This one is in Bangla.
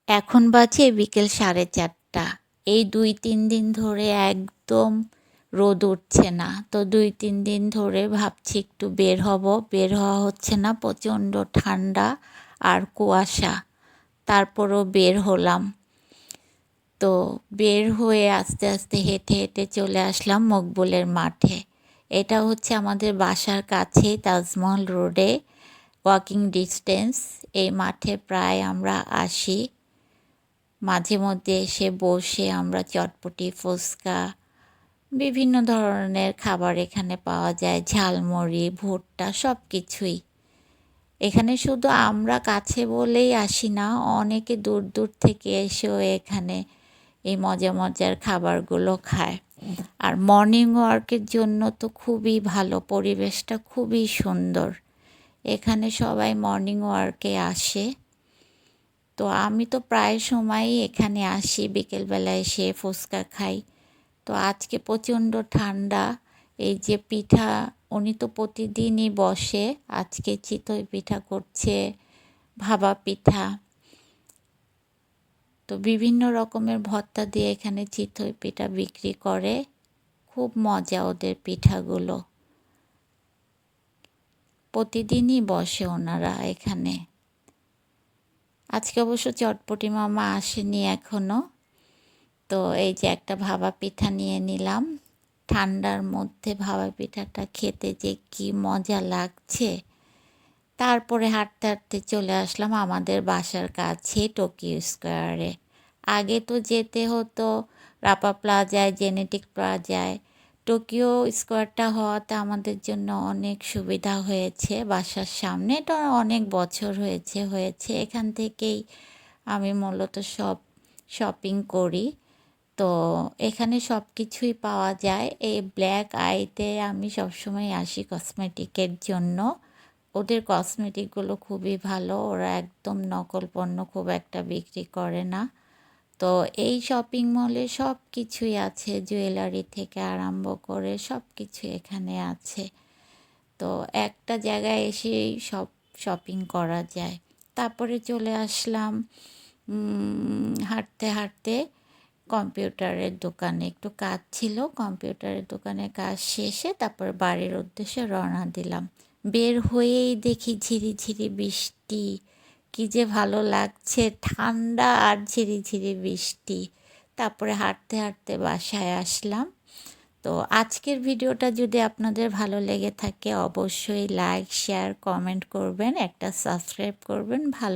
এখন বাজে বিকেল 4:30। এই ২-৩ দিন ধরে একদম রোদ উঠছে না। তো ২-৩ দিন ধরে ভাবছি একটু বের হব। বের হওয়া হচ্ছে না, প্রচণ্ড ঠান্ডা আর কুয়াশা। তারপরও বের হলাম। তো বের হয়ে আস্তে আস্তে হেঁটে হেঁটে চলে আসলাম মকবুলের মাঠে। এটা হচ্ছে আমাদের বাসার কাছেই, তাজমহল রোডে, ওয়াকিং ডিস্টেন্স। এই মাঠে প্রায় আমরা আসি। মাঝে মধ্যে এসে বসে আমরা চটপটি, ফুচকা, বিভিন্ন ধরনের খাবার এখানে পাওয়া যায়, ঝালমুড়ি, ভুট্টা, সব কিছুই। এখানে শুধু আমরা কাছে বলেই আসি না, অনেকে দূর দূর থেকে এসেও এখানে এই মজা মজার খাবারগুলো খায়। আর মর্নিং ওয়ার্কের জন্য তো খুবই ভালো, পরিবেশটা খুবই সুন্দর। এখানে সবাই মর্নিং ওয়ার্কে আসে। তো আমি তো প্রায় সময়ই এখানে আসি, বিকেলবেলা এসে ফুচকা খাই। তো আজকে প্রচণ্ড ঠান্ডা। এই যে পিঠা, উনি তো প্রতিদিনই বসে, আজকে চিতই পিঠা করছে, ভাপা পিঠা। তো বিভিন্ন রকমের ভর্তা দিয়ে এখানে চিতই পিঠা বিক্রি করে। খুব মজা ওদের পিঠাগুলো। প্রতিদিনই বসে ওনারা এখানে। আজকে অবশ্য চটপটি মামা আসেনি এখনো। তো এই যে একটা ভাপা পিঠা নিয়ে নিলাম। ঠান্ডার মধ্যে ভাপা পিঠাটা খেতে যে কি মজা লাগছে। তারপরে হাঁটতে হাঁটতে চলে আসলাম আমাদের বাসার কাছে টোকিও স্কোয়ারে। আগে তো যেতে হতো রাপা প্লাজায়, জেনেটিক প্লাজায়। টোকিও স্কোয়ারটা হওয়াতে আমাদের জন্য অনেক সুবিধা হয়েছে। বাসার সামনে এটা অনেক বছর হয়েছে এখান থেকেই আমি মূলত সব শপিং করি। তো এখানে সব কিছুই পাওয়া যায়। এই ব্ল্যাক আইতে আমি সবসময় আসি কসমেটিকের জন্য। ওদের কসমেটিকগুলো খুবই ভালো, ওরা একদম নকল পণ্য খুব একটা বিক্রি করে না। তো এই শপিং মলে সব কিছুই আছে, জুয়েলারি থেকে আরম্ভ করে সব কিছু এখানে আছে। তো একটা জায়গায় এসেই সব শপিং করা যায়। তারপরে চলে আসলাম হাঁটতে হাঁটতে কম্পিউটারের দোকানে। একটু কাজ ছিল, কম্পিউটারের দোকানে কাজ শেষে তারপর বাড়ির উদ্দেশ্যে রওনা দিলাম। বের হয়েই দেখি ঝিরিঝিরি বৃষ্টি। কি যে ভালো লাগছে, ঠান্ডা আর ঝিরিঝিরি বৃষ্টি। তারপরে হাঁটতে হাঁটতে বাসায় আসলাম। তো আজকের ভিডিওটা যদি আপনাদের ভালো লেগে থাকে অবশ্যই লাইক, শেয়ার, কমেন্ট করবেন, একটা সাবস্ক্রাইব করবেন। ভালো